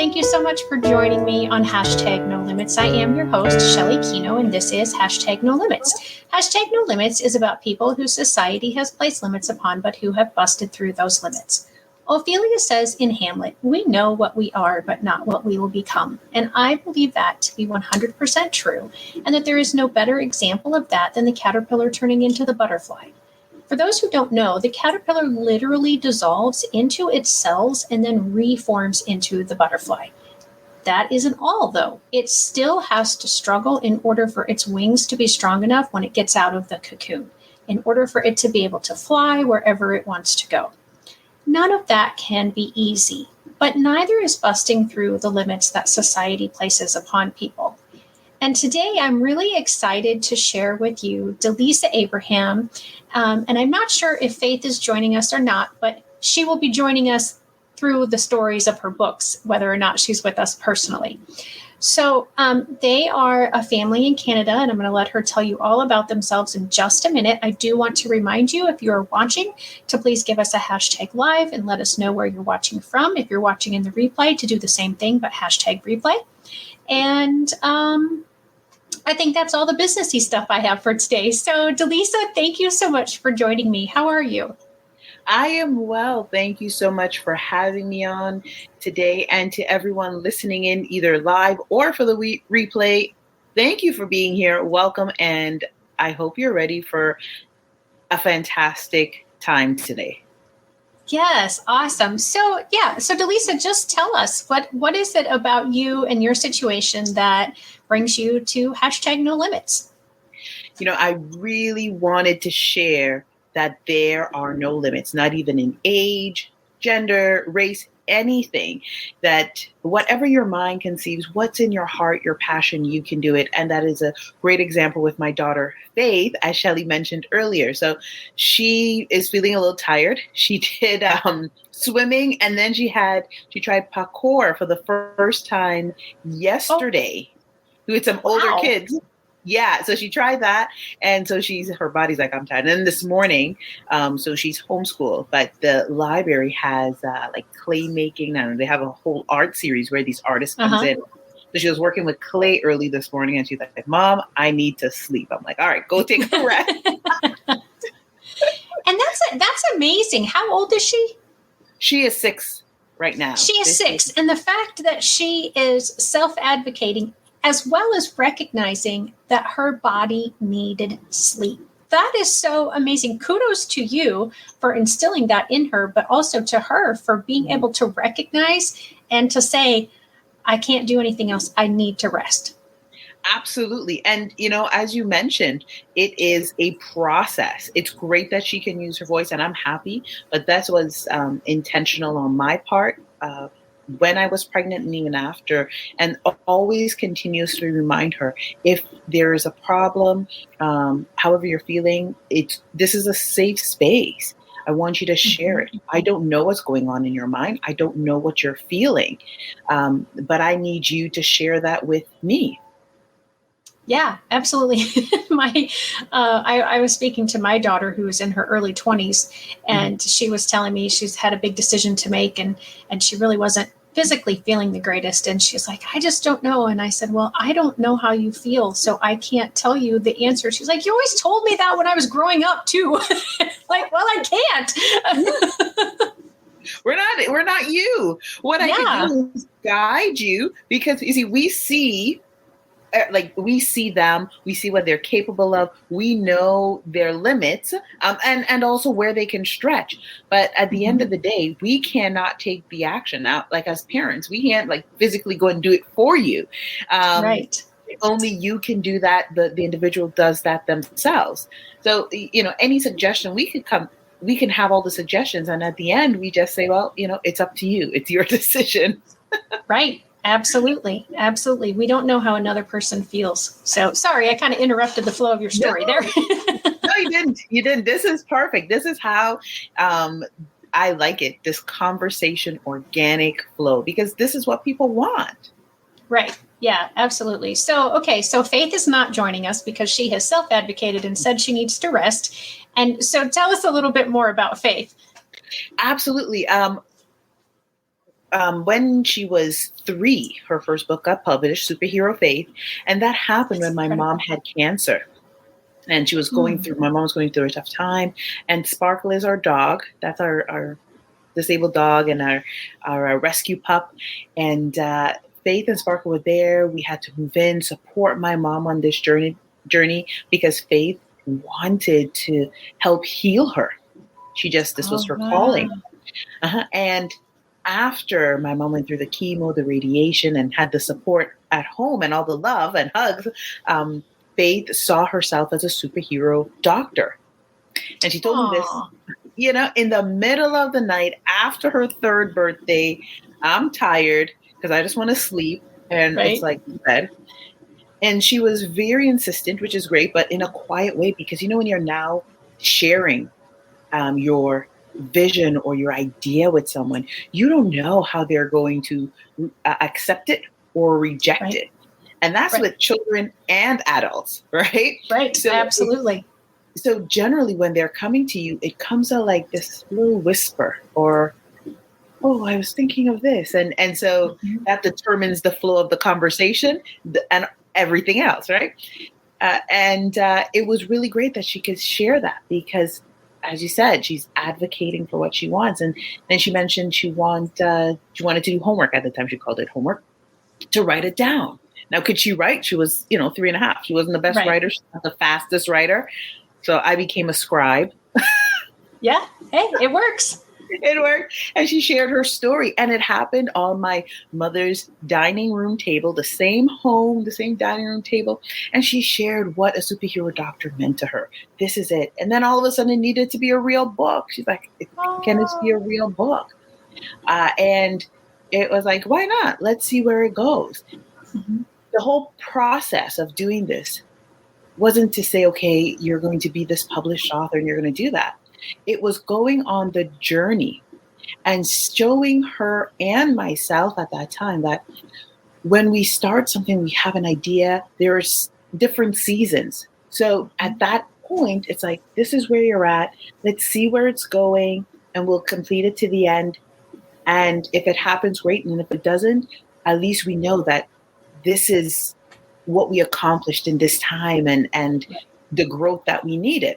Thank you so much for joining me on Hashtag No Limits. I am your host, Shelly Kino, and this is Hashtag No Limits. Hashtag No Limits is about people whose society has placed limits upon, but who have busted through those limits. Ophelia says in Hamlet, we know what we are, but not what we will become. And I believe that to be 100% true, and that there is no better example of that than the caterpillar turning into the butterfly. For those who don't know, the caterpillar literally dissolves into its cells and then reforms into the butterfly. That isn't all, though. It still has to struggle in order for its wings to be strong enough when it gets out of the cocoon, in order for it to be able to fly wherever it wants to go. None of that can be easy, but neither is busting through the limits that society places upon people. And today I'm really excited to share with you Delisa Abraham. And I'm not sure if Faith is joining us or not, but she will be joining us through the stories of her books, whether or not she's with us personally. So they are a family in Canada, and I'm going to let her tell you all about themselves in just a minute. I do want to remind you, if you're watching, to please give us a hashtag live and let us know where you're watching from. If you're watching in the replay, to do the same thing, but hashtag replay. And I think that's all the businessy stuff I have for today. So, Delisa, thank you so much for joining me. How are you? I am well. Thank you so much for having me on today. And to everyone listening in either live or for the replay, thank you for being here. Welcome. And I hope you're ready for a fantastic time today. Yes, awesome. So Delisa, just tell us, what is it about you and your situation that brings you to hashtag No Limits? You know, I really wanted to share that there are no limits, not even in age, gender, race, anything. That whatever your mind conceives, what's in your heart, your passion, you can do it. And that is a great example with my daughter, Faith, as Shelly mentioned earlier. So she is feeling a little tired. She did swimming, and then she tried parkour for the first time yesterday with some older kids. Yeah, so she tried that, and so her body's like, I'm tired. And then this morning, so she's homeschooled, but the library has like clay making, and they have a whole art series where these artists comes in. So she was working with clay early this morning, and she's like, Mom, I need to sleep. I'm like, all right, go take a rest. And that's amazing. How old is she? She is 6 right now. She is 6, and the fact that she is self-advocating as well as recognizing that her body needed sleep. That is so amazing. Kudos to you for instilling that in her, but also to her for being able to recognize and to say, I can't do anything else. I need to rest. Absolutely. And, you know, as you mentioned, it is a process. It's great that she can use her voice, and I'm happy, but that was intentional on my part. When I was pregnant and even after, and always continuously remind her, if there is a problem, however you're feeling, this is a safe space. I want you to share it. I don't know what's going on in your mind. I don't know what you're feeling, but I need you to share that with me. Yeah, absolutely. I was speaking to my daughter who is in her early 20s, and she was telling me she's had a big decision to make, and she really wasn't physically feeling the greatest. And she's like, I just don't know. And I said, well, I don't know how you feel, so I can't tell you the answer. She's like, you always told me that when I was growing up too. Like, well, I can't. We're not you. What I can do is guide you, because you see, we see them, we see what they're capable of, we know their limits, and also where they can stretch. But at the end of the day, we cannot take the action. Now, like as parents, we can't like physically go and do it for you. Right. Only you can do that. The individual does that themselves. So, you know, any suggestion we can have all the suggestions, and at the end we just say, well, you know, it's up to you. It's your decision. Right. Absolutely. Absolutely. We don't know how another person feels. So sorry, I kind of interrupted the flow of your story there. No, you didn't. You didn't. This is perfect. This is how I like it. This conversation, organic flow, because this is what people want. Right. Yeah, absolutely. So Faith is not joining us because she has self-advocated and said she needs to rest. And so tell us a little bit more about Faith. Absolutely. when she was 3, her first book got published, Superhero Faith. And that happened That's when my incredible. mom had cancer. And she was my mom was going through a tough time. And Sparkle is our dog. That's our disabled dog and our rescue pup. And Faith and Sparkle were there. We had to move in, support my mom on this journey because Faith wanted to help heal her. This was Oh, her wow. calling. And after my mom went through the chemo, the radiation, and had the support at home and all the love and hugs, Faith saw herself as a superhero doctor. And she told me this, Aw. in the middle of the night after her 3rd birthday. I'm tired because I just want to sleep. And it's Right. like bed. And she was very insistent, which is great, but in a quiet way, because when you're now sharing your vision or your idea with someone, you don't know how they're going to accept it or reject Right. it. And that's Right. with children and adults, right? Right. Absolutely. So generally when they're coming to you, it comes out like this little whisper or, oh, I was thinking of this. And so Mhm. that determines the flow of the conversation and everything else, right? And it was really great that she could share that because, as you said, she's advocating for what she wants. And then she mentioned she wanted to do homework at the time. She called it homework, to write it down. Now, could she write? She was, 3.5. She wasn't the best Right. writer. She's not the fastest writer. So I became a scribe. Yeah. Hey, it works. It worked. And she shared her story. And it happened on my mother's dining room table, the same home, the same dining room table. And she shared what a superhero doctor meant to her. This is it. And then all of a sudden it needed to be a real book. She's like, can this be a Oh. real book? And it was like, why not? Let's see where it goes. Mhm. The whole process of doing this wasn't to say, okay, you're going to be this published author and you're going to do that. It was going on the journey and showing her and myself at that time that when we start something, we have an idea, there's different seasons. So at that point, it's like, this is where you're at. Let's see where it's going and we'll complete it to the end. And if it happens, great. And if it doesn't, at least we know that this is what we accomplished in this time and the growth that we needed.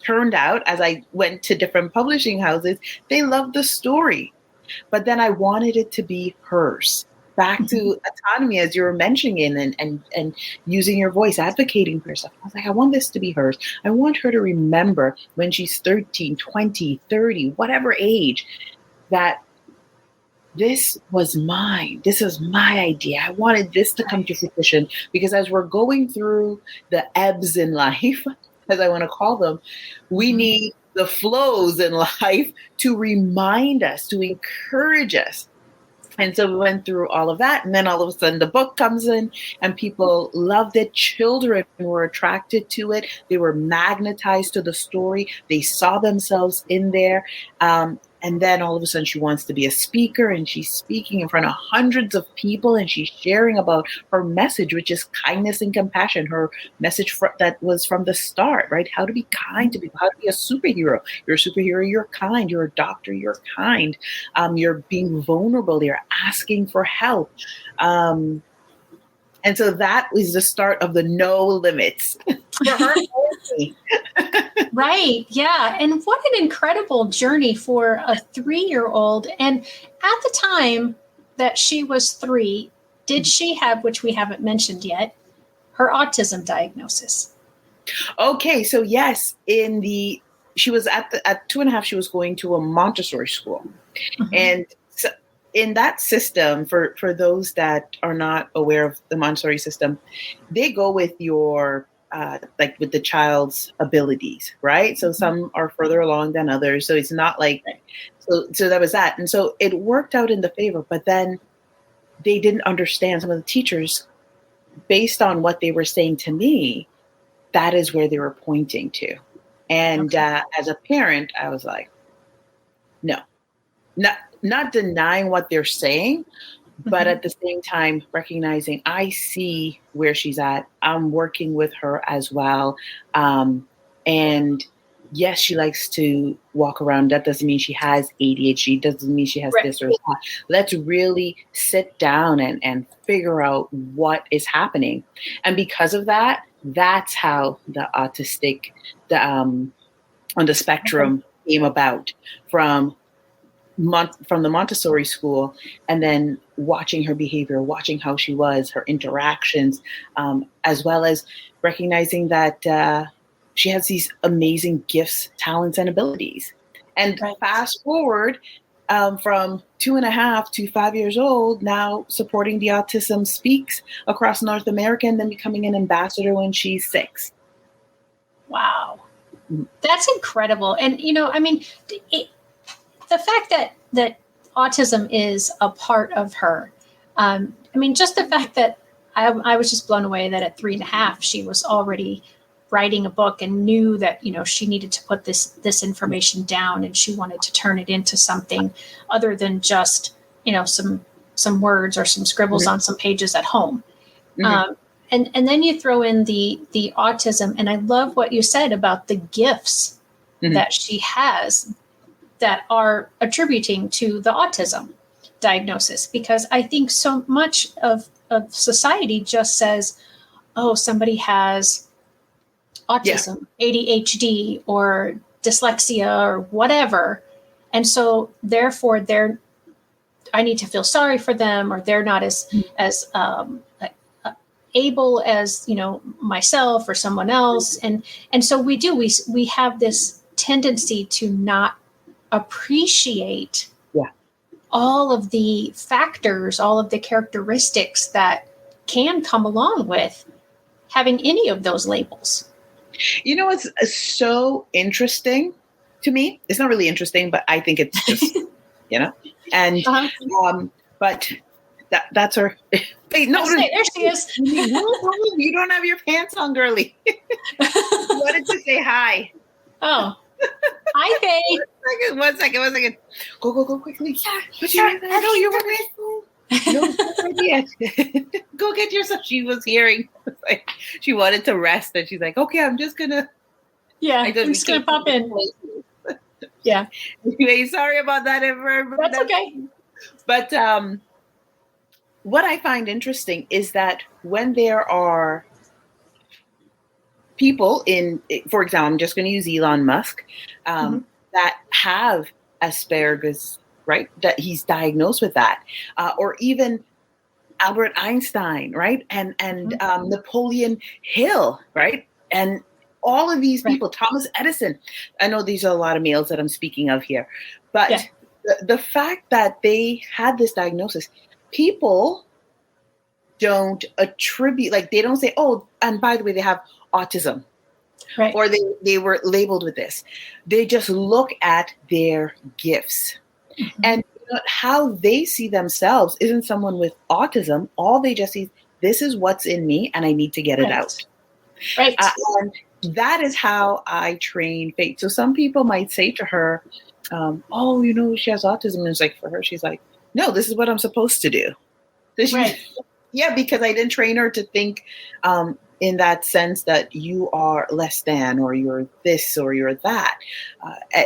Turned out, as I went to different publishing houses, they loved the story. But then I wanted it to be hers. Back to autonomy, as you were mentioning, and using your voice, advocating for yourself. I was like, I want this to be hers. I want her to remember when she's 13, 20, 30, whatever age, that this was mine. This was my idea. I wanted this to come to fruition because as we're going through the ebbs in life, as I want to call them, we need the flows in life to remind us, to encourage us. And so we went through all of that. And then all of a sudden the book comes in and people loved it. Children were attracted to it. They were magnetized to the story. They saw themselves in there. And then all of a sudden she wants to be a speaker and she's speaking in front of hundreds of people and she's sharing about her message, which is kindness and compassion. Her message that was from the start, right? How to be kind to people, how to be a superhero. You're a superhero, you're kind. You're a doctor, you're kind. You're being vulnerable, you're asking for help. And so that was the start of the no limits for her and me. Right. Yeah. And what an incredible journey for a 3-year-old. And at the time that she was 3, did she have, which we haven't mentioned yet, her autism diagnosis? Okay, so yes, she was at 2.5. She was going to a Montessori school, and so in that system, for those that are not aware of the Montessori system, they go with your like with the child's abilities, right? So some are further along than others. So it's not like so that was that, and so it worked out in the favor. But then they didn't understand, some of the teachers, based on what they were saying to me, that is where they were pointing to. And as a parent, I was like, no, not denying what they're saying, but at the same time recognizing I see where she's at. I'm working with her as well. And yes, she likes to walk around. That doesn't mean she has ADHD. Doesn't mean she has Right. this or that. Let's really sit down and figure out what is happening. And because of that, that's how the autistic, on the spectrum came about from from the Montessori school, and then watching her behavior, watching how she was, her interactions, as well as recognizing that she has these amazing gifts, talents, and abilities. And Right. fast forward from 2.5 to 5 years old, now supporting the Autism Speaks across North America, and then becoming an ambassador when she's 6. Wow. That's incredible. And, I mean, the fact that autism is a part of her, I mean, just the fact that I was just blown away that at 3.5, she was already writing a book and knew that, she needed to put this information down, and she wanted to turn it into something other than just, some words or some scribbles on some pages at home. And then you throw in the autism, and I love what you said about the gifts that she has that are attributing to the autism diagnosis, because I think so much of society just says, oh, somebody has autism, ADHD, or dyslexia, or whatever, and so therefore I need to feel sorry for them, or they're not as able as myself or someone else, and so we have this tendency to not appreciate all of the factors, all of the characteristics that can come along with having any of those labels. It's so interesting to me. It's not really interesting, but I think it's just, and, but that's her. Wait, no, there she is. You don't have your pants on, girly. I wanted to say hi. Oh, hi, Faye. One second. Go quickly. Yeah, no, you're wearing. No, go get yourself. She was hearing. She wanted to rest, and she's like, "Okay, I'm just gonna." Yeah, I'm just gonna pop in. Yeah. Anyway, sorry about that. That's okay. But what I find interesting is that when there are people for example, I'm just going to use Elon Musk, that have Asperger's, right? That he's diagnosed with that, or even Albert Einstein, right? And Napoleon Hill, right? And all of these people, Thomas Edison. I know these are a lot of males that I'm speaking of here, but the fact that they had this diagnosis, people don't attribute, like they don't say, oh, and by the way, they have autism, or they were labeled with this. They just look at their gifts. And how they see themselves isn't someone with autism. All they just see, this is what's in me and I need to get it out. Right. And that is how I train Faith. So some people might say to her, oh, she has autism. And it's like, for her, she's like, no, this is what I'm supposed to do. Yeah, because I didn't train her to think in that sense that you are less than, or you're this, or you're that.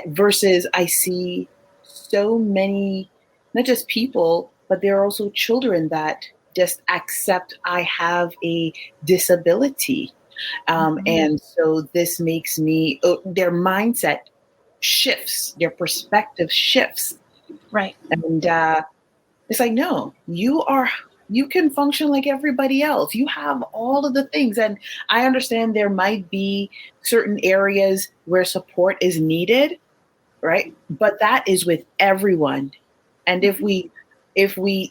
Versus I see so many, not just people, but there are also children that just accept I have a disability. And so this makes me, their mindset shifts, their perspective shifts. Right. And it's like, no, you can function like everybody else. You have all of the things. And I understand there might be certain areas where support is needed, right? But that is with everyone. And if we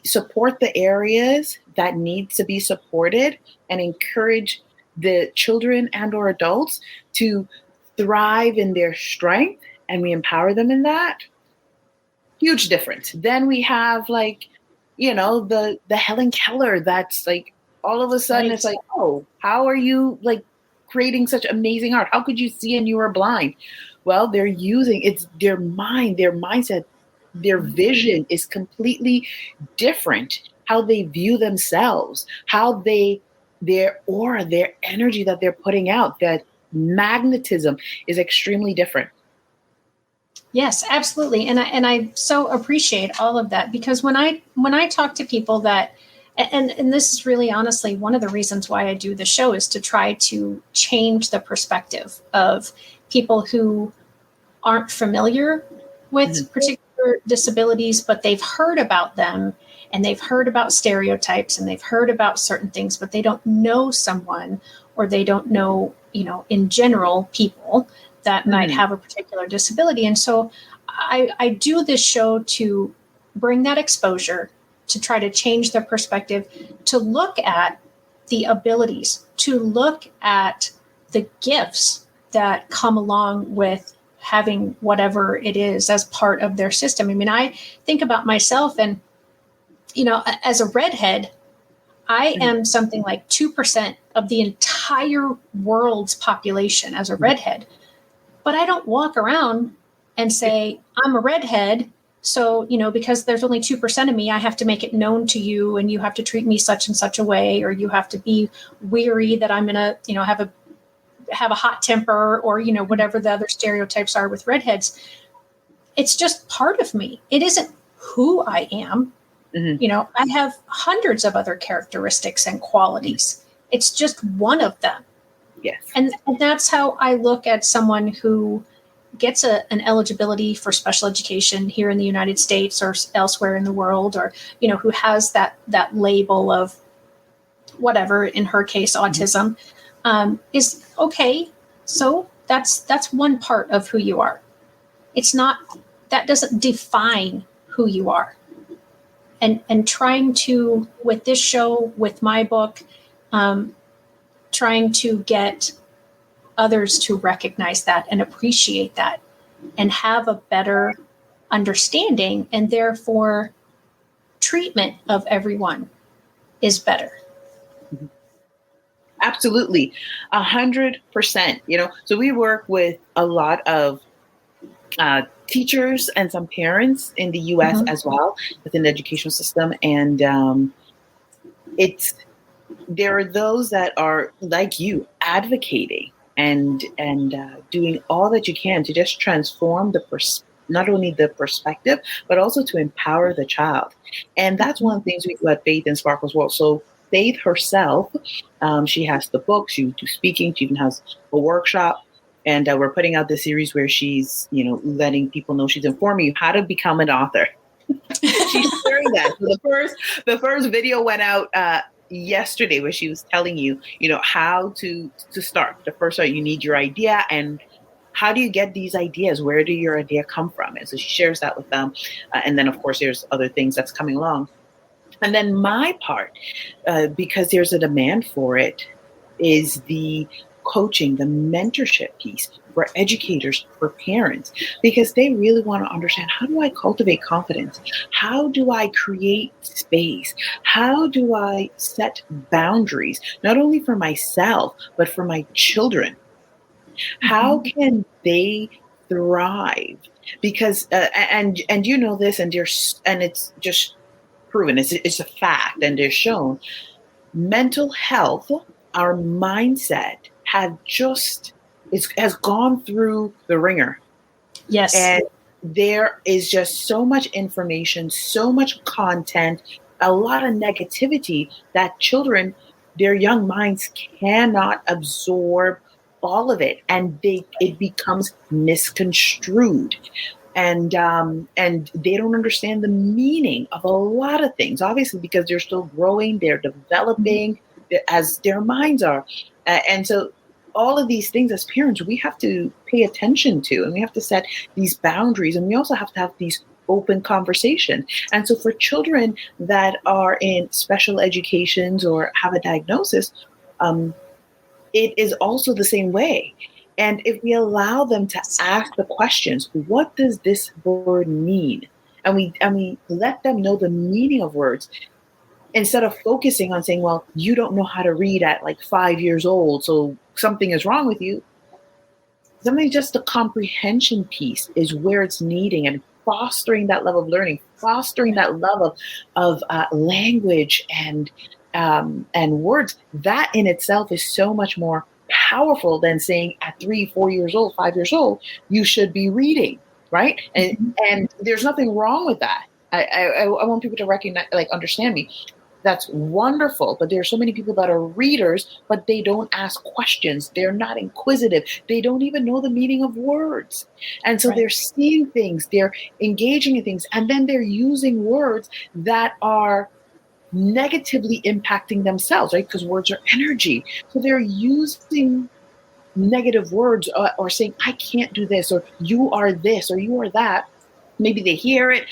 support the areas that need to be supported and encourage the children and or adults to thrive in their strength, and we empower them in that, huge difference. Then we have the Helen Keller that's like, all of a sudden it's like, oh, how are you like creating such amazing art? How could you see and you were blind? Well, they're using, it's their mind, their mindset, their vision is completely different. How they view themselves, how their aura, their energy that they're putting out, that magnetism is extremely different. Yes, absolutely. And I so appreciate all of that, because when I talk to people that, and this is really honestly one of the reasons why I do the show, is to try to change the perspective of people who aren't familiar with particular disabilities, but they've heard about them and they've heard about stereotypes and they've heard about certain things, but they don't know someone, or they don't know, in general, people that might have a particular disability. And so I do this show to bring that exposure, to try to change their perspective, to look at the abilities, to look at the gifts that come along with having whatever it is as part of their system. I mean, I think about myself, and, as a redhead, I am something like 2% of the entire world's population as a redhead. But I don't walk around and say, I'm a redhead. So, because there's only 2% of me, I have to make it known to you, and you have to treat me such and such a way, or you have to be weary that I'm going to, have a hot temper, or, whatever the other stereotypes are with redheads. It's just part of me. It isn't who I am. I have hundreds of other characteristics and qualities. It's just one of them. Yes. And that's how I look at someone who gets an eligibility for special education here in the United States or elsewhere in the world, or, who has that label of whatever, in her case, autism, is okay. So that's one part of who you are. It's not, that doesn't define who you are. And trying to, with this show, with my book, trying to get others to recognize that and appreciate that and have a better understanding, and therefore treatment of everyone is better. Absolutely. 100%. So we work with a lot of teachers and some parents in the U.S. as well, within the educational system. And there are those that are like you, advocating and doing all that you can to just transform not only the perspective, but also to empower the child. And that's one of the things we do at Faith and Sparkles World. So Faith herself, she has the book, she do speaking, she even has a workshop. And we're putting out this series where she's, letting people know, she's informing you how to become an author. She's sharing that. So the first video went out yesterday, where she was telling you, how to start. The first start, you need your idea, and how do you get these ideas? Where do your idea come from? And so she shares that with them. And then, of course, there's other things that's coming along. And then my part, because there's a demand for it, is the coaching, the mentorship piece for educators, for parents, because they really want to understand, how do I cultivate confidence? How do I create space? How do I set boundaries, not only for myself, but for my children? How can they thrive? Because, and you know this, and it's just proven, it's a fact, and they're shown, mental health, our mindset, has gone through the ringer. Yes. And there is just so much information, so much content, a lot of negativity that children, their young minds cannot absorb all of it, and it becomes misconstrued. And they don't understand the meaning of a lot of things, obviously, because they're still growing, they're developing as their minds are. And so all of these things, as parents, we have to pay attention to, and we have to set these boundaries, and we also have to have these open conversations. And so for children that are in special educations or have a diagnosis, it is also the same way. And if we allow them to ask the questions, what does this word mean? And we let them know the meaning of words, instead of focusing on saying, well, you don't know how to read at like 5 years old, so something is wrong with you. Something, just the comprehension piece is where it's needing, and fostering that level of learning, fostering that level of language and words. That in itself is so much more powerful than saying at 3, 4 years old, 5 years old, you should be reading, right? And there's nothing wrong with that. I want people to recognize, like, understand me. That's wonderful. But there are so many people that are readers, but they don't ask questions. They're not inquisitive. They don't even know the meaning of words. And so they're seeing things, they're engaging in things, and then they're using words that are negatively impacting themselves, right? Because words are energy. So they're using negative words, or saying, I can't do this, or you are this, or you are that. Maybe they hear it,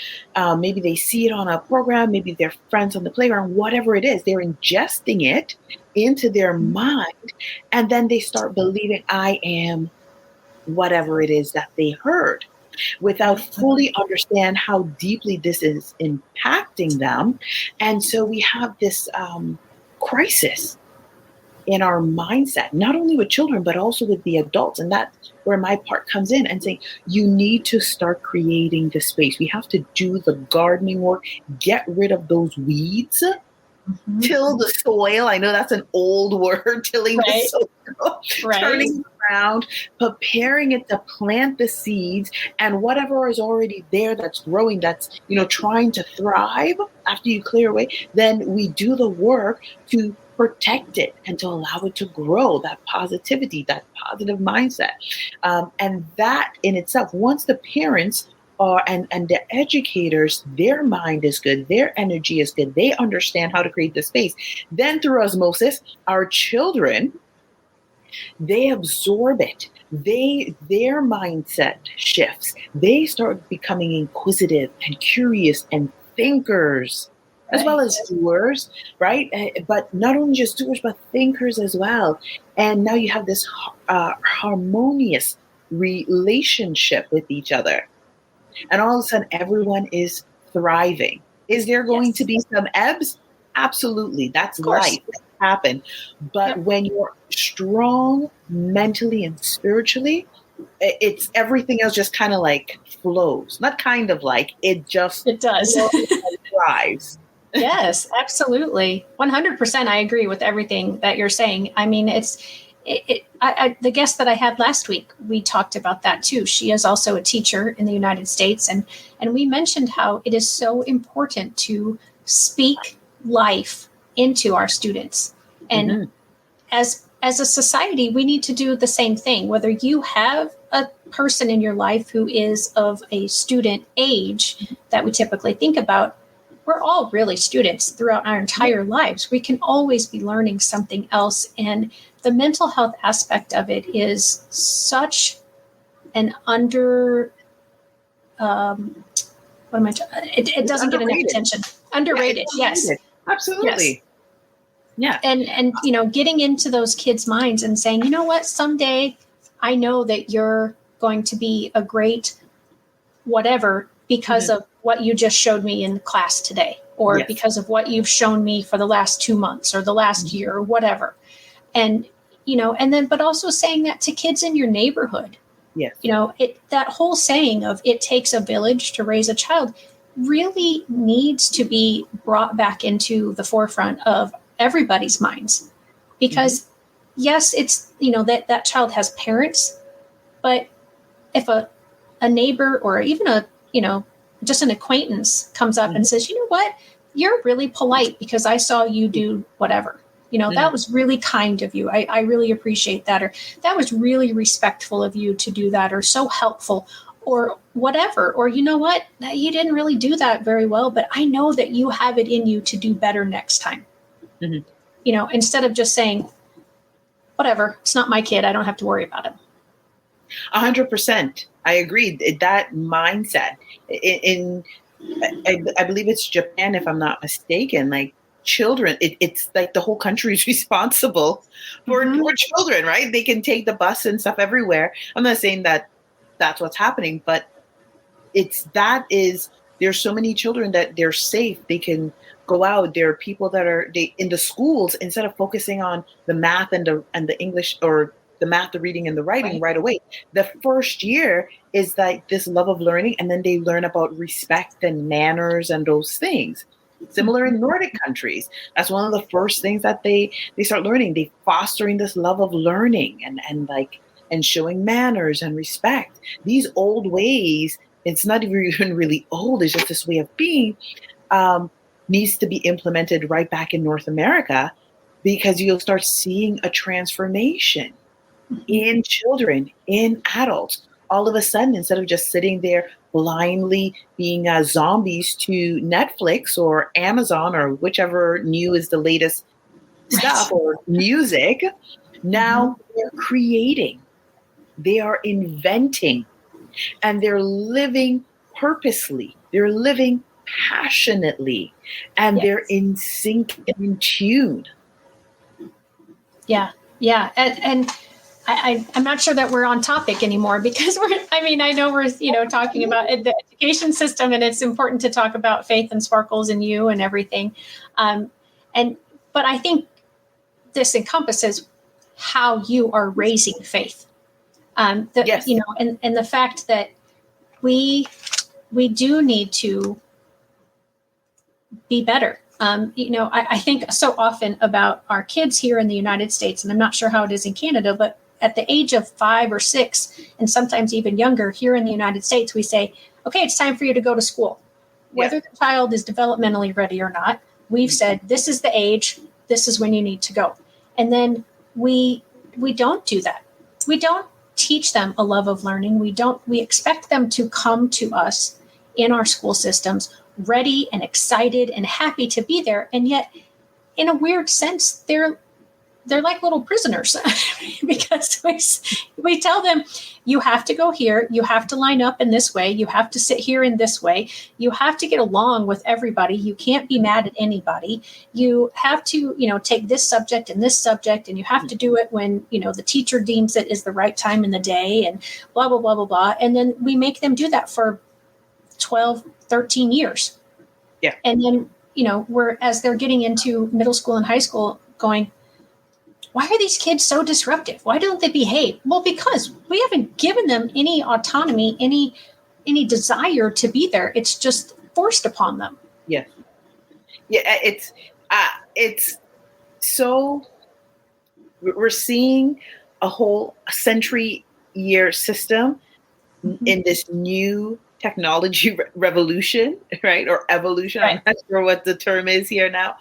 maybe they see it on a program, maybe their friends on the playground, whatever it is, they're ingesting it into their mind, and then they start believing, I am whatever it is that they heard, without fully understand how deeply this is impacting them. And so we have this crisis in our mindset, not only with children, but also with the adults. And that's where my part comes in, and saying, you need to start creating the space. We have to do the gardening work, get rid of those weeds, till the soil. I know that's an old word, tilling the soil, turning around, preparing it to plant the seeds, and whatever is already there that's growing, that's, trying to thrive after you clear away, then we do the work to protect it and to allow it to grow, that positivity, that positive mindset. And that in itself, once the parents and the educators, their mind is good, their energy is good, they understand how to create the space, then through osmosis, our children, they absorb it. Their mindset shifts. They start becoming inquisitive and curious and thinkers, as well as doers, right? But not only just doers, but thinkers as well. And now you have this harmonious relationship with each other. And all of a sudden, everyone is thriving. Is there going to be some ebbs? Absolutely. That's life. That happen. But when you're strong mentally and spiritually, it's everything else just kind of like flows. Not kind of like, it just does. thrives. Yes, absolutely. 100%. I agree with everything that you're saying. I mean, the guest that I had last week, we talked about that too. She is also a teacher in the United States. And we mentioned how it is so important to speak life into our students. And as a society, we need to do the same thing. Whether you have a person in your life who is of a student age that we typically think about, we're all really students throughout our entire lives. We can always be learning something else. And the mental health aspect of it is such an it doesn't get enough attention. Underrated. Yes. Absolutely. Yes. Yeah. And getting into those kids' minds and saying, you know what, someday I know that you're going to be a great whatever because of what you just showed me in class today, or because of what you've shown me for the last 2 months or the last year or whatever. And, and then, but also saying that to kids in your neighborhood. Yes. That whole saying of it takes a village to raise a child really needs to be brought back into the forefront of everybody's minds, because yes, it's, that child has parents, but if a neighbor or even just an acquaintance comes up and says, you know what, you're really polite because I saw you do whatever, that was really kind of you. I really appreciate that. Or that was really respectful of you to do that, or so helpful, or whatever. Or, you know what, you didn't really do that very well, but I know that you have it in you to do better next time. Instead of just saying, whatever, it's not my kid, I don't have to worry about it. 100%. I agree. That mindset I believe it's Japan, if I'm not mistaken, like children, it's like the whole country is responsible for children, right? They can take the bus and stuff everywhere. I'm not saying that that's what's happening, but there's so many children that they're safe. They can go out. There are people that are in the schools, instead of focusing on the math and the English, or the math, the reading, and the writing right away. The first year is like this love of learning, and then they learn about respect and manners and those things. Similar in Nordic countries. That's one of the first things that they start learning. They fostering this love of learning and showing manners and respect. These old ways, it's not even really old, it's just this way of being, needs to be implemented right back in North America, because you'll start seeing a transformation in children, in adults. All of a sudden, instead of just sitting there blindly being zombies to Netflix or Amazon or whichever new is the latest stuff, or music, now they're creating, they are inventing, and they're living purposely, they're living passionately, and they're in sync and in tune. Yeah. And I'm not sure that we're on topic anymore, because I know we're, talking about the education system, and it's important to talk about faith and sparkles and you and everything. But I think this encompasses how you are raising faith. Yes. And the fact that we do need to be better. I think so often about our kids here in the United States, and I'm not sure how it is in Canada, but at the age of 5 or 6, and sometimes even younger here in the United States, we say, okay, it's time for you to go to school. Whether the child is developmentally ready or not, we've said, this is the age, this is when you need to go. And then we don't do that. We don't teach them a love of learning. We expect them to come to us in our school systems ready and excited and happy to be there. And yet, in a weird sense, they're like little prisoners because we tell them, you have to go here, you have to line up in this way, you have to sit here in this way, you have to get along with everybody, you can't be mad at anybody, you have to, take this subject and this subject, and you have to do it when, the teacher deems it is the right time in the day, and blah, blah, blah, blah, blah. And then we make them do that for 12, 13 years. Yeah. And then, as they're getting into middle school and high school, going, why are these kids so disruptive? Why don't they behave? Well, because we haven't given them any autonomy, any desire to be there. It's just forced upon them. Yes. Yeah. It's so, we're seeing a whole century-year system in this new technology revolution, right? Or evolution. Right. I'm not sure what the term is here now.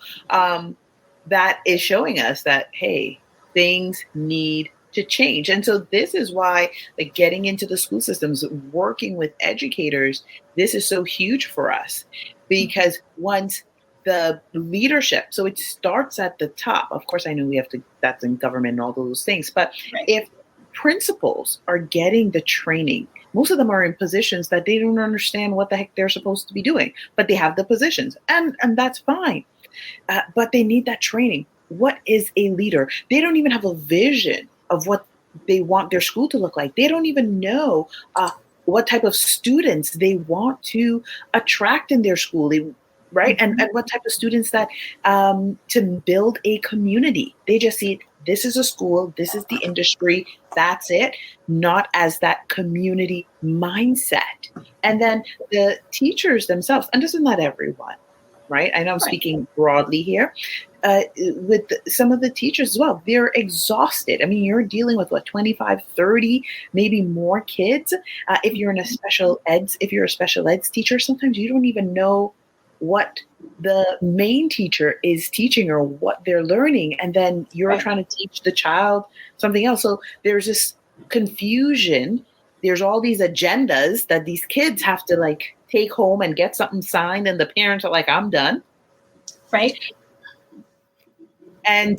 That is showing us that, hey, things need to change. And so this is why, getting into the school systems, working with educators, this is so huge for us, because once the leadership, so it starts at the top. Of course, I know we have to, that's in government and all those things, but if principals are getting the training, most of them are in positions that they don't understand what the heck they're supposed to be doing, but they have the positions, and that's fine. But they need that training. What is a leader? They don't even have a vision of what they want their school to look like. They don't even know what type of students they want to attract in their school, right? And what type of students that to build a community. They just see it, this is a school, this is the industry, that's it, not as that community mindset. And then the teachers themselves, and this is not everyone, right? I know I'm speaking broadly here. With some of the teachers as well, they're exhausted. I mean, you're dealing with 25, 30, maybe more kids. If you're a special eds teacher, sometimes you don't even know what the main teacher is teaching or what they're learning. And then you're trying to teach the child something else. So there's this confusion. There's all these agendas that these kids have to take home and get something signed, and the parents are like, I'm done. Right. And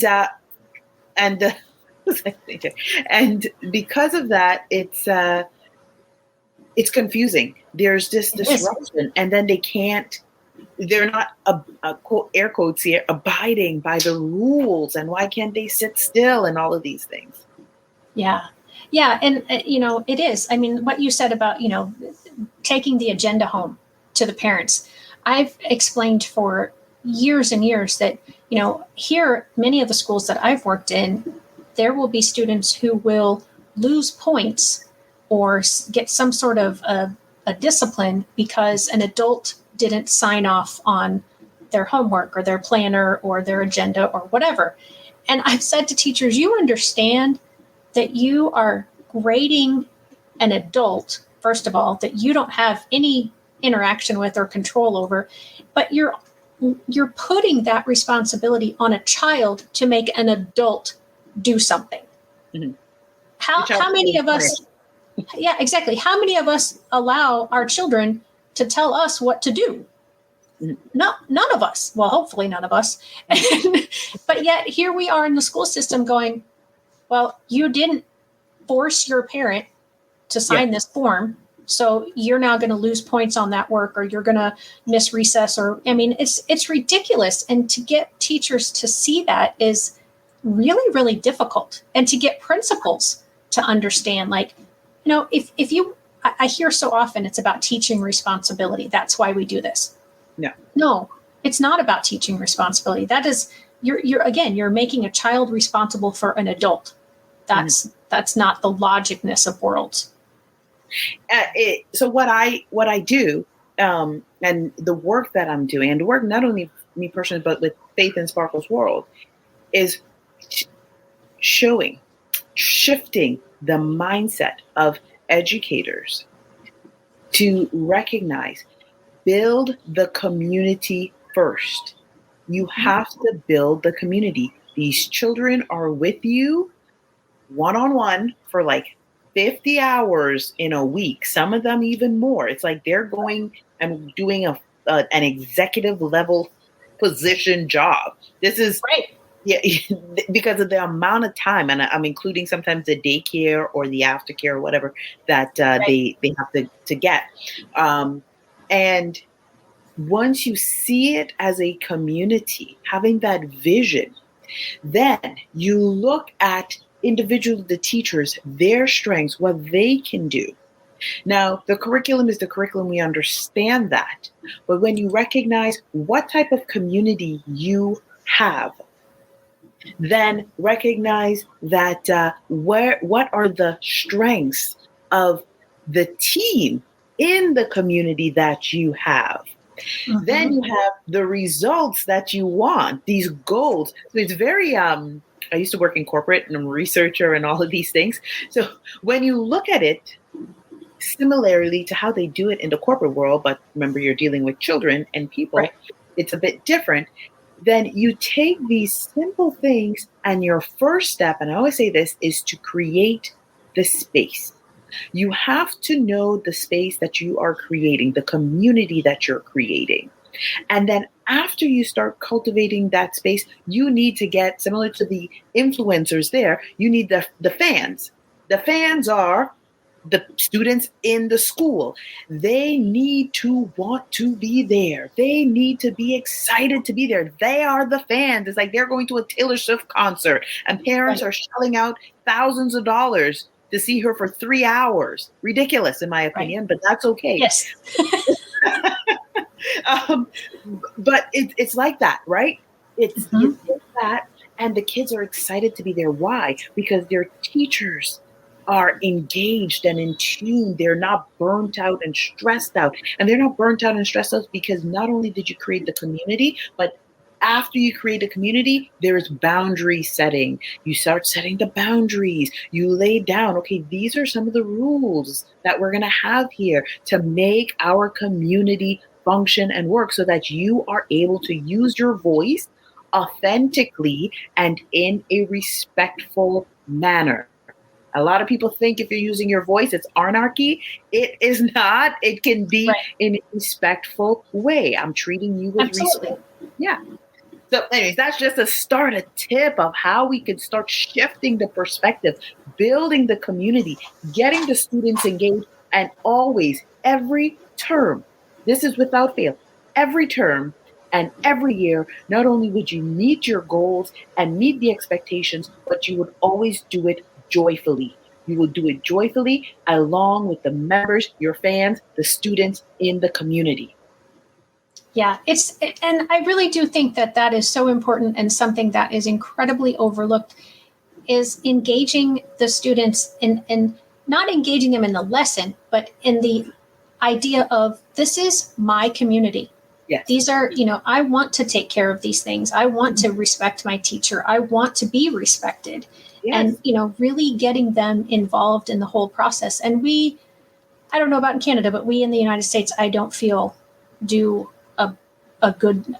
because of that, it's confusing. There's this disruption, and then they're not, quote, air quotes here, abiding by the rules, and why can't they sit still, and all of these things. Yeah. Yeah. And, it is. I mean, what you said about, taking the agenda home to the parents. I've explained for years and years that, here, many of the schools that I've worked in, there will be students who will lose points or get some sort of a discipline because an adult didn't sign off on their homework or their planner or their agenda or whatever. And I've said to teachers, you understand that you are grading an adult, first of all, that you don't have any interaction with or control over, but you're putting that responsibility on a child to make an adult do something. Mm-hmm. How many of us, yeah, exactly. How many of us allow our children to tell us what to do? No, none of us. Well, hopefully none of us. But yet here we are in the school system going, well, you didn't force your parent to sign this form, so you're now going to lose points on that work, or you're going to miss recess, or I mean, it's ridiculous. And to get teachers to see that is really, really difficult, and to get principals to understand, like, you know, if you, I hear so often it's about teaching responsibility. That's why we do this. No, it's not about teaching responsibility. That is, you're making a child responsible for an adult. That's not the logicness of worlds. So what I do, and the work that I'm doing, and the work not only me personally, but with Faith in Sparkle's world, is shifting the mindset of educators to recognize, build the community first. You have to build the community. These children are with you one-on-one for like 50 hours in a week, some of them even more. It's like they're going and doing an executive level position job. This is right. Yeah, because of the amount of time, and I'm including sometimes the daycare or the aftercare or whatever that they have to get. And once you see it as a community, having that vision, then you look at individual the teachers, their strengths, what they can do. Now, the curriculum is the curriculum. We understand that. But when you recognize what type of community you have, then recognize that what are the strengths of the team in the community that you have. Mm-hmm. Then you have the results that you want, these goals. So it's very, I used to work in corporate and I'm a researcher and all of these things. So when you look at it, similarly to how they do it in the corporate world, but remember you're dealing with children and people, It's a bit different. Then you take these simple things, and your first step, and I always say this, is to create the space. You have to know the space that you are creating, the community that you're creating. And then after you start cultivating that space, you need to get, similar to the influencers there, you need the fans. The fans are the students in the school. They need to want to be there. They need to be excited to be there. They are the fans. It's like they're going to a Taylor Swift concert and parents are shelling out thousands of dollars to see her for 3 hours. Ridiculous, in my opinion, but that's okay. Yes. But it's like that, right? It's that, and the kids are excited to be there. Why? Because their teachers are engaged and in tune. They're not burnt out and stressed out. And they're not burnt out and stressed out because not only did you create the community, but after you create a community, there's boundary setting. You start setting the boundaries. You lay down, okay, these are some of the rules that we're going to have here to make our community function and work so that you are able to use your voice authentically and in a respectful manner. A lot of people think if you're using your voice, it's anarchy. It is not. It can be in a respectful way. I'm treating you with respect. Yeah. So anyways, that's just a tip of how we can start shifting the perspective, building the community, getting the students engaged, and always, every term, this is without fail, every term and every year, not only would you meet your goals and meet the expectations, but you would always do it joyfully. You will do it joyfully along with the members, your fans, the students in the community. Yeah, and I really do think that is so important, and something that is incredibly overlooked is engaging the students in not engaging them in the lesson, but in the idea of, this is my community. Yes. These are, I want to take care of these things. I want to respect my teacher. I want to be respected. Yes. And, really getting them involved in the whole process. And I don't know about in Canada, but we in the United States, I don't feel do a good,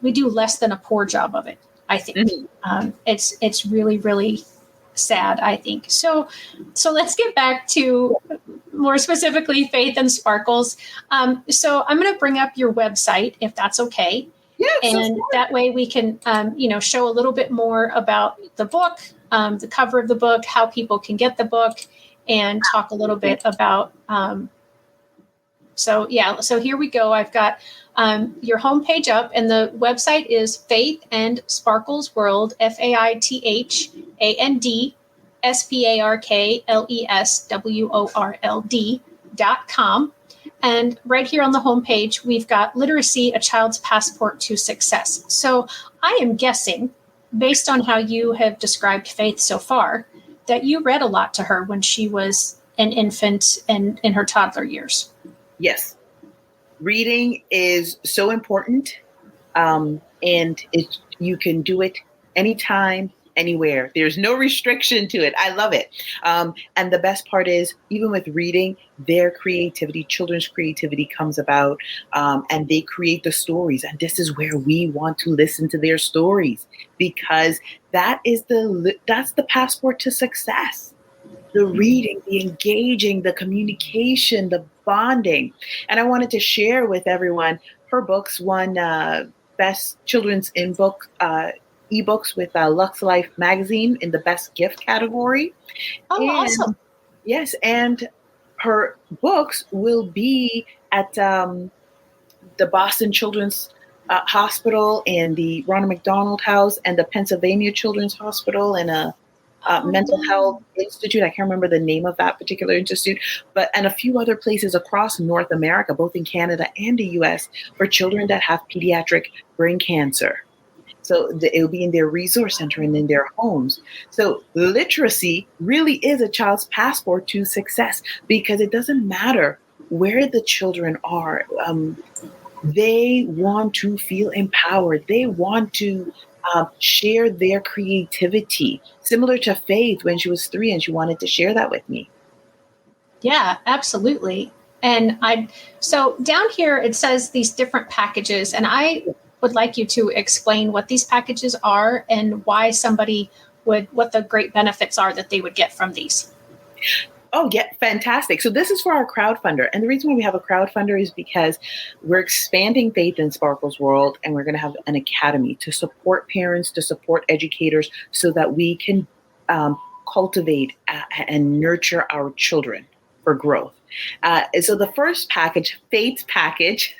we do less than a poor job of it, I think. It's really, really sad, I think. So let's get back to more specifically Faith and Sparkles. So I'm going to bring up your website, if that's okay. Yes. And that way we can, show a little bit more about the book, the cover of the book, how people can get the book, and talk a little bit about. So here we go. I've got your homepage up, and the website is Faith and Sparkles World, FaithandSparklesWorld.com. And right here on the homepage, we've got literacy, a child's passport to success. So I am guessing, based on how you have described Faith so far, that you read a lot to her when she was an infant and in her toddler years. Yes. Reading is so important. And you can do it anytime, anywhere. There's no restriction to it. I love it. And the best part is, even with reading, their creativity, children's creativity comes about, and they create the stories. And this is where we want to listen to their stories, because that's the passport to success. The reading, the engaging, the communication, the bonding. And I wanted to share with everyone, her books won Best Children's in Book ebooks with Lux Life magazine in the Best Gift category. Oh, awesome. Yes, and her books will be at the Boston Children's Hospital and the Ronald McDonald House and the Pennsylvania Children's Hospital and a mental health institute. I can't remember the name of that particular institute, and a few other places across North America, both in Canada and the US, for children that have pediatric brain cancer. So it will be in their resource center and in their homes. So literacy really is a child's passport to success, because it doesn't matter where the children are. They want to feel empowered. They want to share their creativity, similar to Faith when she was 3 and she wanted to share that with me. Yeah, absolutely. And so down here it says these different packages, and I would like you to explain what these packages are and why what the great benefits are that they would get from these. Oh, yeah, fantastic. So this is for our crowdfunder. And the reason why we have a crowdfunder is because we're expanding Faith in Sparkles World, and we're going to have an academy to support parents, to support educators, so that we can cultivate and nurture our children for growth. So the first package, Faith's package,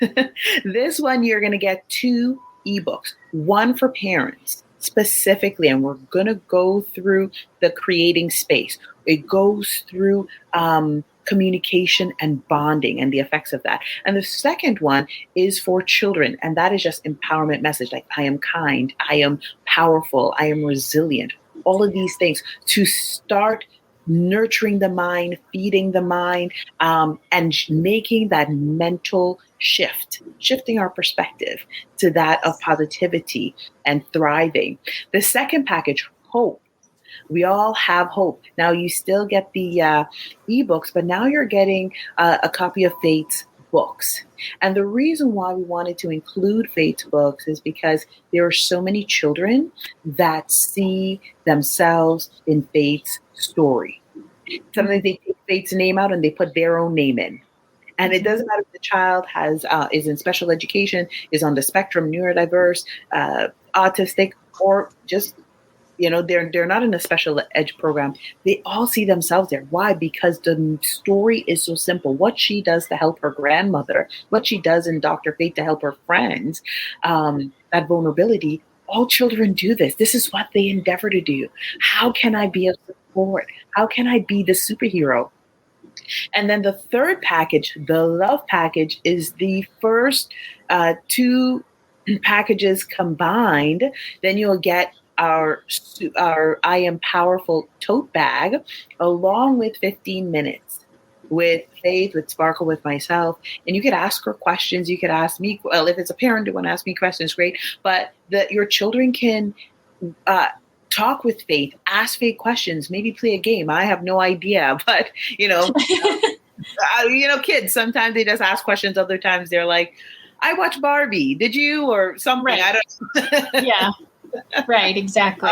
this one you're going to get 2 ebooks, one for parents specifically, and we're going to go through the creating space. It goes through communication and bonding and the effects of that. And the second one is for children, and that is just empowerment message, like I am kind, I am powerful, I am resilient, all of these things to start nurturing the mind, feeding the mind, and making that mental shifting our perspective to that of positivity and thriving. The second package, hope. We all have hope. Now you still get the ebooks, but now you're getting a copy of Faith's books. And the reason why we wanted to include Faith's books is because there are so many children that see themselves in Faith's story. Sometimes they take Faith's name out and they put their own name in. And it doesn't matter if the child is in special education, is on the spectrum, neurodiverse, autistic, or just they're not in a special ed program. They all see themselves there. Why? Because the story is so simple. What she does to help her grandmother, what she does in Dr. Faith to help her friends, that vulnerability, all children do this. This is what they endeavor to do. How can I be of support? How can I be the superhero? And then the third package, the love package, is the first 2 packages combined. Then you'll get our I Am Powerful tote bag, along with 15 minutes with Faith, with Sparkle, with myself, and you could ask her questions. You could ask me. Well, if it's a parent who want to ask me questions, great. But your children can talk with Faith, ask Faith questions, maybe play a game. I have no idea, but kids sometimes they just ask questions. Other times they're like, "I watched Barbie. Did you?" or something. Right. I don't know. Yeah. Right. Exactly.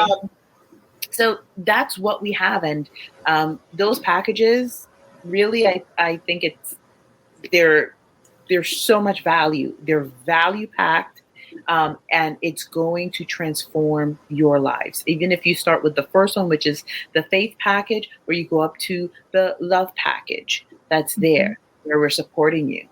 So that's what we have, and those packages really, I think they're so much value. They're value packed, and it's going to transform your lives. Even if you start with the first one, which is the Faith package, or you go up to the Love package, that's there where we're supporting you.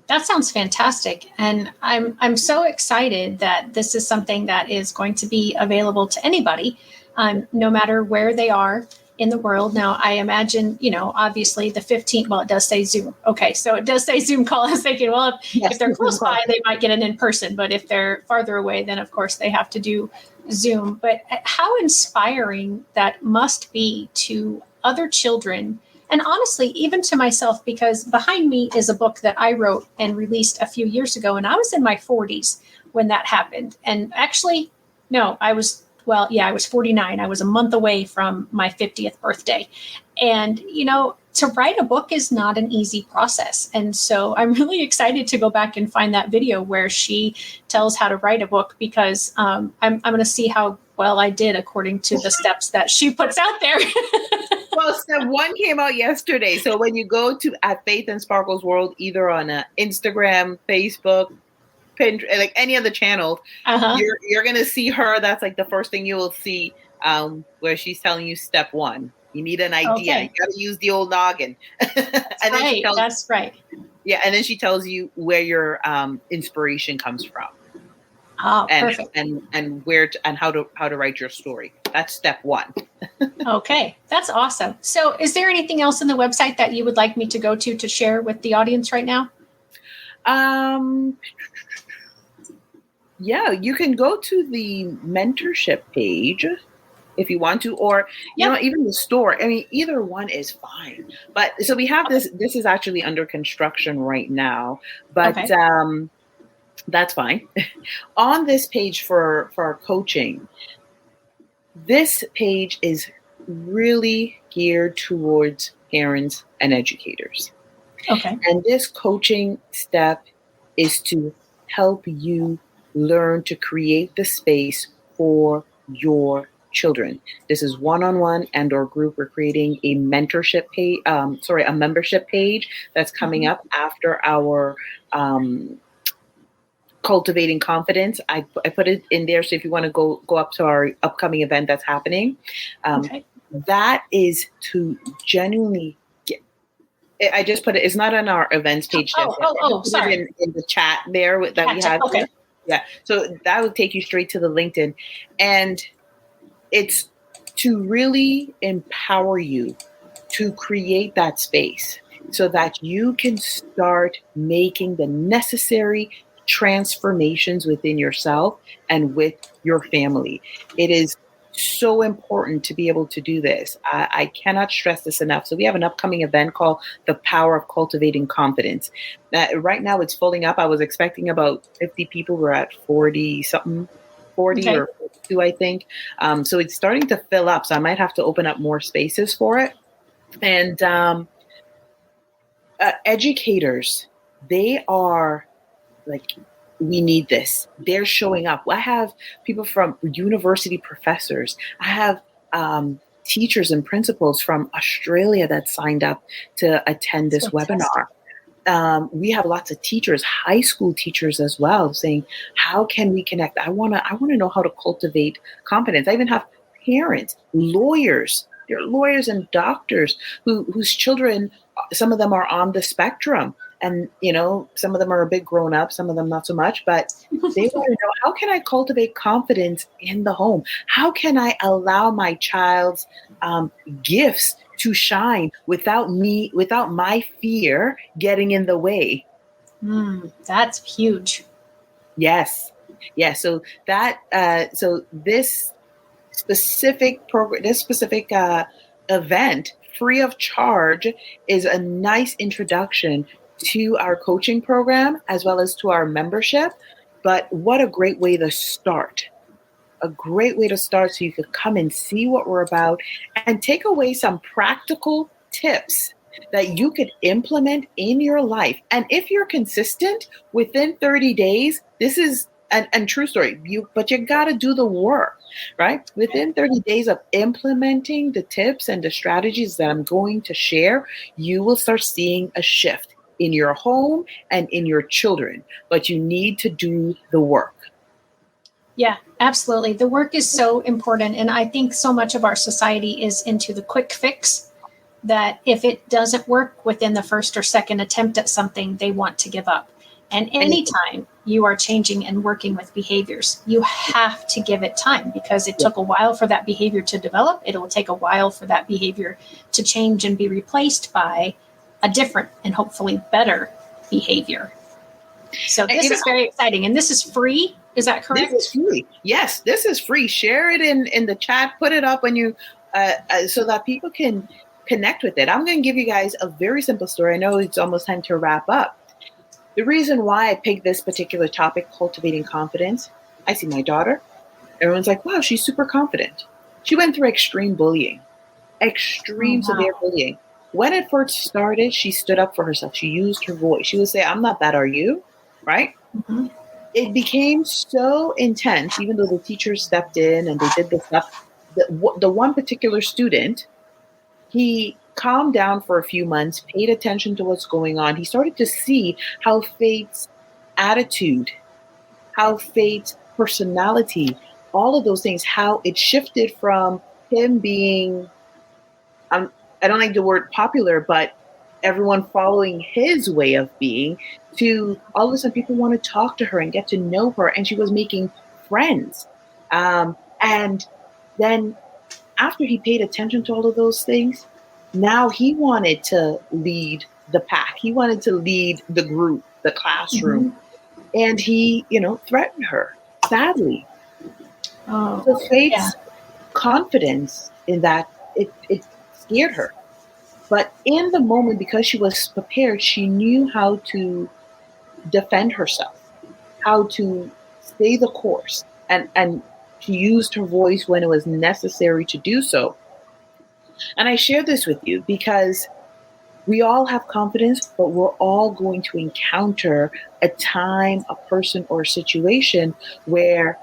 That sounds fantastic. And I'm so excited that this is something that is going to be available to anybody, no matter where they are in the world. Now, I imagine, obviously the 15th, well, it does say Zoom. Okay, so it does say Zoom call. I was thinking, well, if they're close by, they might get an in-person. But if they're farther away, then of course they have to do Zoom. But how inspiring that must be to other children. And honestly, even to myself, because behind me is a book that I wrote and released a few years ago. And I was in my 40s when that happened. And actually, no, I was 49. I was a month away from my 50th birthday. And, to write a book is not an easy process. And so I'm really excited to go back and find that video where she tells how to write a book, because I'm going to see how well I did according to the steps that she puts out there. Well, step 1 came out yesterday. So when you go to at Faith and Sparkle's World, either on Instagram, Facebook, Pinterest, like any other channel, you're going to see her. That's like the first thing you will see, where she's telling you step 1. You need an idea. Okay. You got to use the old noggin. That's right. Yeah, and then she tells you where your inspiration comes from. Oh, perfect. And where and how to write your story. That's step 1. Okay, that's awesome. So, is there anything else in the website that you would like me to go to share with the audience right now? Yeah, you can go to the mentorship page if you want to, or even the store. I mean, either one is fine. But so we have this. This is actually under construction right now, but that's fine. On this page for our coaching, this page is really geared towards parents and educators. Okay. And this coaching step is to help you learn to create the space for your children. This is one-on-one and or group. We're creating a mentorship page, a membership page that's coming up after our Cultivating Confidence. I put it in there. So if you want to go up to our upcoming event that's happening, that is to genuinely get. I just put it. It's not on our events page. Sorry. In the chat there we have. Okay. Yeah. So that will take you straight to the LinkedIn, and it's to really empower you to create that space so that you can start making the necessary transformations within yourself and with your family. It is so important to be able to do this. I cannot stress this enough. So we have an upcoming event called The Power of Cultivating Confidence. Right now it's filling up. I was expecting about 50 people. We're at 40 something, 40 or 42, I think. So it's starting to fill up. So I might have to open up more spaces for it. And educators, they are like, we need this. They're showing up. I have people from university professors. I have teachers and principals from Australia that signed up to attend this webinar. We have lots of teachers, high school teachers as well, saying, how can we connect? I want to know how to cultivate confidence. I even have parents, lawyers. There are lawyers and doctors whose children, some of them are on the spectrum. And, some of them are a bit grown up, some of them not so much, but they want to know, how can I cultivate confidence in the home? How can I allow my child's gifts to shine without my fear getting in the way? That's huge. Yes. Yeah. So so this specific program, this specific event free of charge, is a nice introduction to our coaching program as well as to our membership. But what a great way to start. A great way to start so you could come and see what we're about and take away some practical tips that you could implement in your life. And if you're consistent within 30 days, this is and true story, but you got to do the work, right? Within 30 days of implementing the tips and the strategies that I'm going to share, you will start seeing a shift in your home and in your children. But you need to do the work. Yeah, absolutely. The work is so important. And I think so much of our society is into the quick fix that if it doesn't work within the first or second attempt at something, they want to give up. And anytime you are changing and working with behaviors, you have to give it time because it took a while for that behavior to develop. It will take a while for that behavior to change and be replaced by a different and hopefully better behavior. So this is very exciting. And this is free. Is that correct? This is free. Yes, this is free. Share it in the chat. Put it up when you so that people can connect with it. I'm going to give you guys a very simple story. I know it's almost time to wrap up. The reason why I picked this particular topic, cultivating confidence, I see my daughter. Everyone's like, wow, she's super confident. She went through extreme bullying, severe bullying. When it first started, she stood up for herself. She used her voice. She would say, I'm not that, are you? Right? Mm-hmm. It became so intense, even though the teachers stepped in and they did the stuff. The one particular student, he calmed down for a few months, paid attention to what's going on. He started to see how Faith's attitude, how Faith's personality, all of those things, how it shifted from him being, I don't like the word popular, but everyone following his way of being, to all of a sudden people want to talk to her and get to know her, and she was making friends. And then after he paid attention to all of those things, now he wanted to lead the pack. He wanted to lead the group, the classroom. Mm-hmm. And he, threatened her, sadly. So Faith's confidence in that, it scared her. But in the moment, because she was prepared, she knew how to defend herself, how to stay the course. And she used her voice when it was necessary to do so. And I share this with you because we all have confidence, but we're all going to encounter a time, a person, or a situation where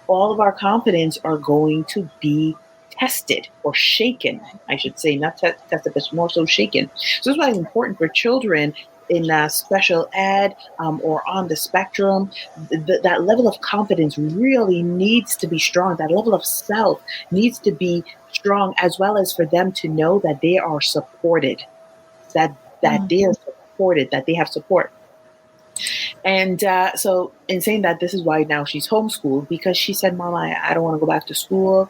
all of our confidence are going to be tested or shaken, I should say, not tested, but more so shaken. So this is why it's important for children in special ed or on the spectrum. That level of confidence really needs to be strong. That level of self needs to be strong, as well as for them to know that they are supported, that they are supported, that they have support. And so in saying that, this is why now she's homeschooled, because she said, Mama, I don't want to go back to school.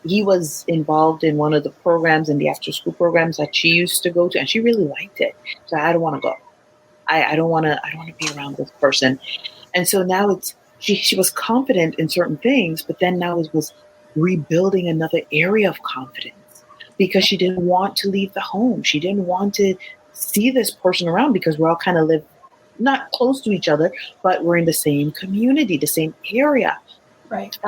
He was involved in one of the programs, in the after school programs that she used to go to, and she really liked it. So I don't want to go. I don't want to be around this person. And so now she was confident in certain things, but then now it was rebuilding another area of confidence because she didn't want to leave the home. She didn't want to see this person around because we all kind of live not close to each other, but we're in the same community, the same area. Right.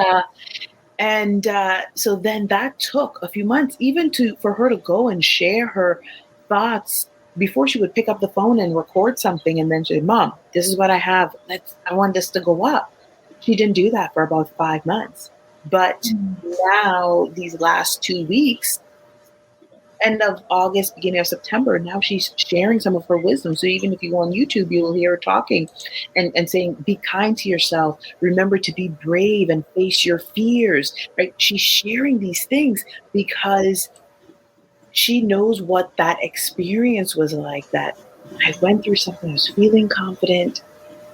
And so then that took a few months, even for her to go and share her thoughts before she would pick up the phone and record something and then say, Mom, this is what I have. I want this to go up. She didn't do that for about 5 months. But now these last 2 weeks, end of August, beginning of September, now she's sharing some of her wisdom. So even if you go on YouTube, you'll hear her talking and saying, be kind to yourself. Remember to be brave and face your fears, right? She's sharing these things because she knows what that experience was like, that I went through something, I was feeling confident.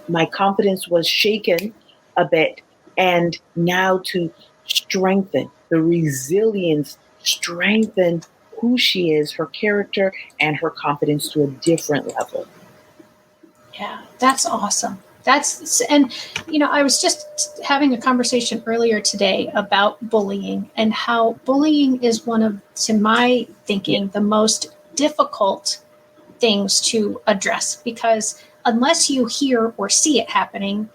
My confidence was shaken a bit. And now to strengthen the resilience, strengthen who she is, her character, and her confidence to a different level. Yeah, that's awesome. And I was just having a conversation earlier today about bullying and how bullying is one of, to my thinking, the most difficult things to address, because unless you hear or see it happening,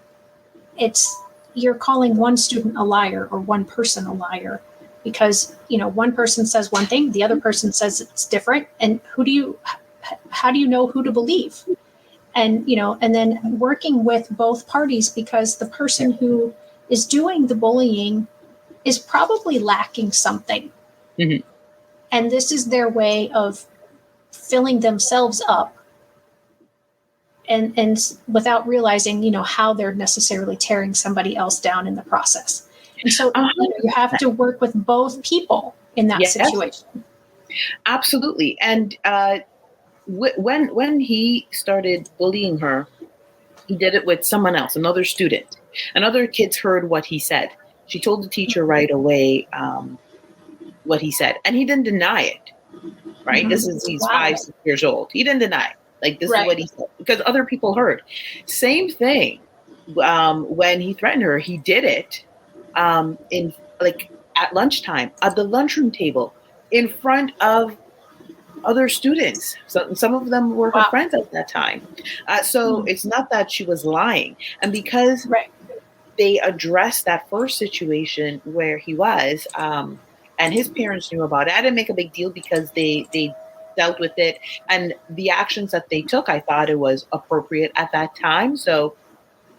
you're calling one student a liar or one person a liar, because one person says one thing, the other person says it's different, and how do you know who to believe? And and then working with both parties, because the person who is doing the bullying is probably lacking something, Mm-hmm. and this is their way of filling themselves up, and without realizing how they're necessarily tearing somebody else down in the process. And so you have to work with both people in that situation. Absolutely. And when he started bullying her, he did it with someone else, another student. And other kids heard what he said. She told the teacher right away what he said, and he didn't deny it. Right? Mm-hmm. He's 5-6 years old. He didn't deny it. Like, this is what he said, because other people heard. Same thing. When he threatened her, he did it in at lunchtime at the lunchroom table in front of other students. So some of them were her friends at that time. So it's not that she was lying. And because they addressed that first situation where he was, and his parents knew about it, I didn't make a big deal because they dealt with it. And the actions that they took, I thought it was appropriate at that time. So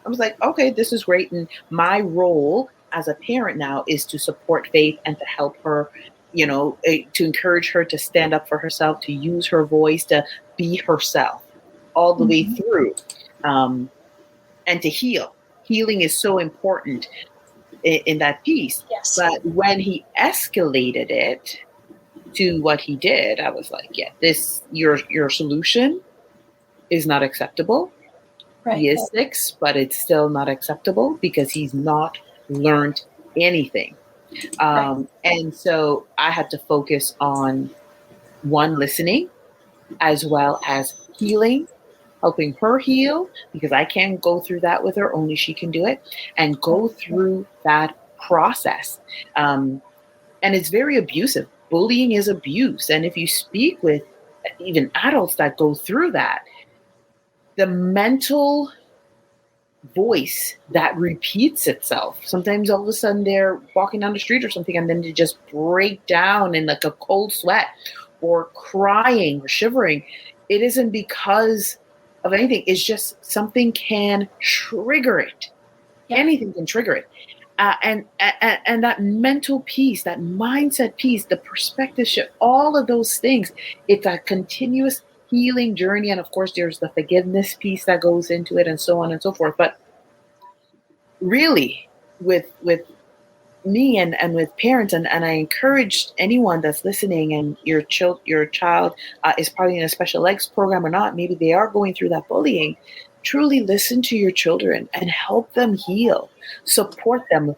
I was like, okay, this is great. And my role as a parent now is to support Faith and to help her, to encourage her to stand up for herself, to use her voice, to be herself all the way through, and to heal. Healing is so important in that piece. Yes. But when he escalated it to what he did, I was like, yeah, your solution is not acceptable. Right. He is 6, but it's still not acceptable because he's not learned anything. And so I had to focus on listening, as well as healing, helping her heal, because I can't go through that with her. Only she can do it, and go through that process. And it's very abusive. Bullying is abuse. And if you speak with even adults that go through that, the mental voice that repeats itself. Sometimes all of a sudden they're walking down the street or something, and then they just break down in like a cold sweat, or crying or shivering. It isn't because of anything. It's just something can trigger it. Anything can trigger it. And that mental piece, that mindset piece, the perspective shift, all of those things, it's a continuous healing journey. And of course, there's the forgiveness piece that goes into it, and so on and so forth. But really, with me and with parents, and I encourage anyone that's listening, and your child is probably in a special ed program or not, maybe they are going through that bullying. Truly listen to your children and help them heal. Support them.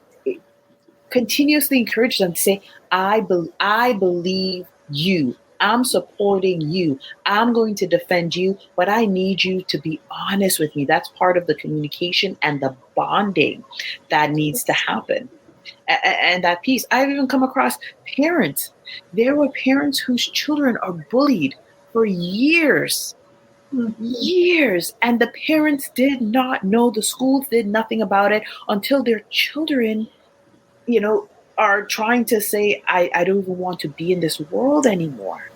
Continuously encourage them to say, I believe you. I'm supporting you. I'm going to defend you, but I need you to be honest with me. That's part of the communication and the bonding that needs to happen. And that piece, I've even come across parents. There were parents whose children are bullied for years. Years, and the parents did not know. The schools did nothing about it until their children, are trying to say, I don't even want to be in this world anymore.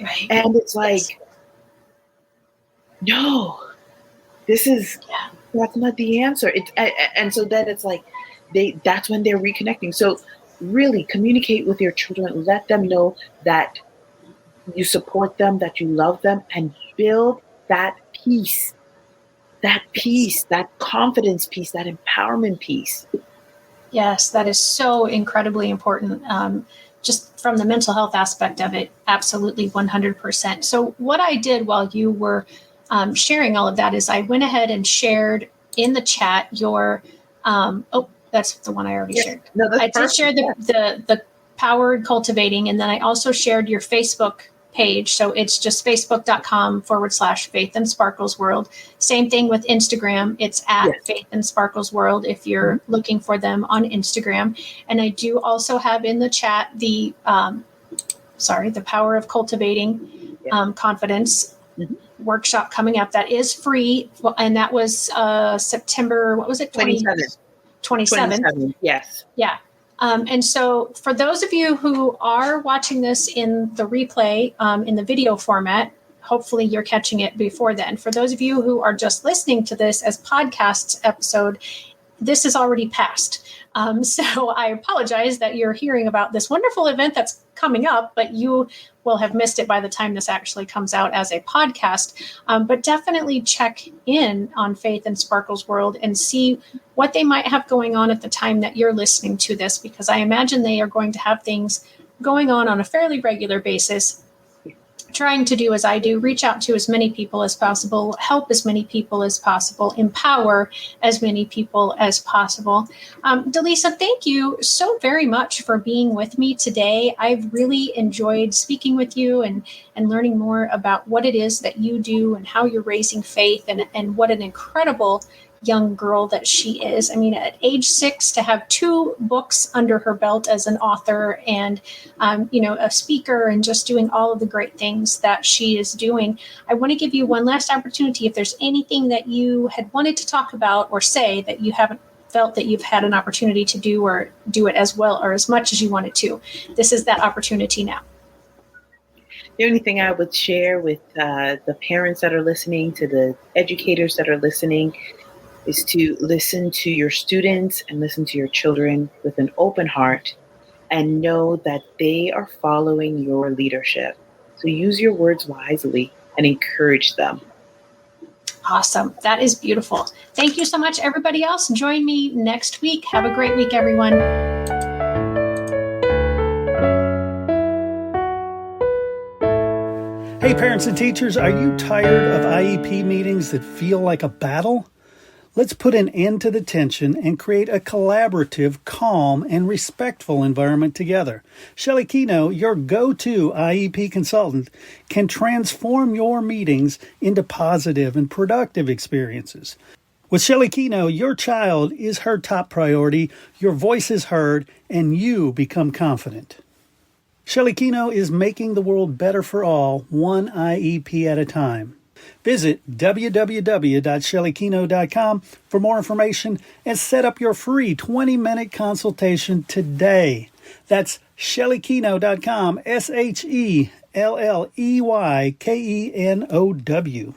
Right. And it's like, no, that's not the answer. And so then it's like, that's when they're reconnecting. So really communicate with your children, let them know that you support them, that you love them, and build that peace, that confidence piece, that empowerment piece. Yes, that is so incredibly important. Just from the mental health aspect of it, absolutely 100%. So what I did while you were sharing all of that is I went ahead and shared in the chat your, that's the one I already shared. No, I did share the Powered Cultivating, and then I also shared your Facebook page. So it's just facebook.com/Faith and Sparkles World. Same thing with Instagram. It's at Yes. Faith and Sparkles World if you're looking for them on Instagram. And I do also have in the chat the Power of Cultivating Confidence workshop coming up. That is free. And that was September, what was it? 27th. 27th. Yes. Yeah. And so for those of you who are watching this in the replay, in the video format, hopefully you're catching it before then. For those of you who are just listening to this as podcast episode, this is already passed. So I apologize that you're hearing about this wonderful event that's coming up, but you will have missed it by the time this actually comes out as a podcast. But definitely check in on Faith and Sparkles World and see what they might have going on at the time that you're listening to this, because I imagine they are going to have things going on a fairly regular basis. Trying to do as I do, reach out to as many people as possible, help as many people as possible, empower as many people as possible. Delisa, thank you so very much for being with me today. I've really enjoyed speaking with you and learning more about what it is that you do and how you're raising faith, and what an incredible young girl that she is. I mean, at age 6, to have 2 books under her belt as an author and, a speaker, and just doing all of the great things that she is doing. I want to give you one last opportunity. If there's anything that you had wanted to talk about or say that you haven't felt that you've had an opportunity to do, or do it as well or as much as you wanted to, this is that opportunity now. The only thing I would share with the parents that are listening, to the educators that are listening, is to listen to your students and listen to your children with an open heart, and know that they are following your leadership. So use your words wisely and encourage them. Awesome. That is beautiful. Thank you so much, everybody else. Join me next week. Have a great week, everyone. Hey, parents and teachers, are you tired of IEP meetings that feel like a battle? Let's put an end to the tension and create a collaborative, calm, and respectful environment together. Shelley Keno, your go-to IEP consultant, can transform your meetings into positive and productive experiences. With Shelley Keno, your child is her top priority, your voice is heard, and you become confident. Shelley Keno is making the world better for all, one IEP at a time. Visit www.shelleykeno.com for more information and set up your free 20-minute consultation today. That's shelleykeno.com, SHELLEYKENOW.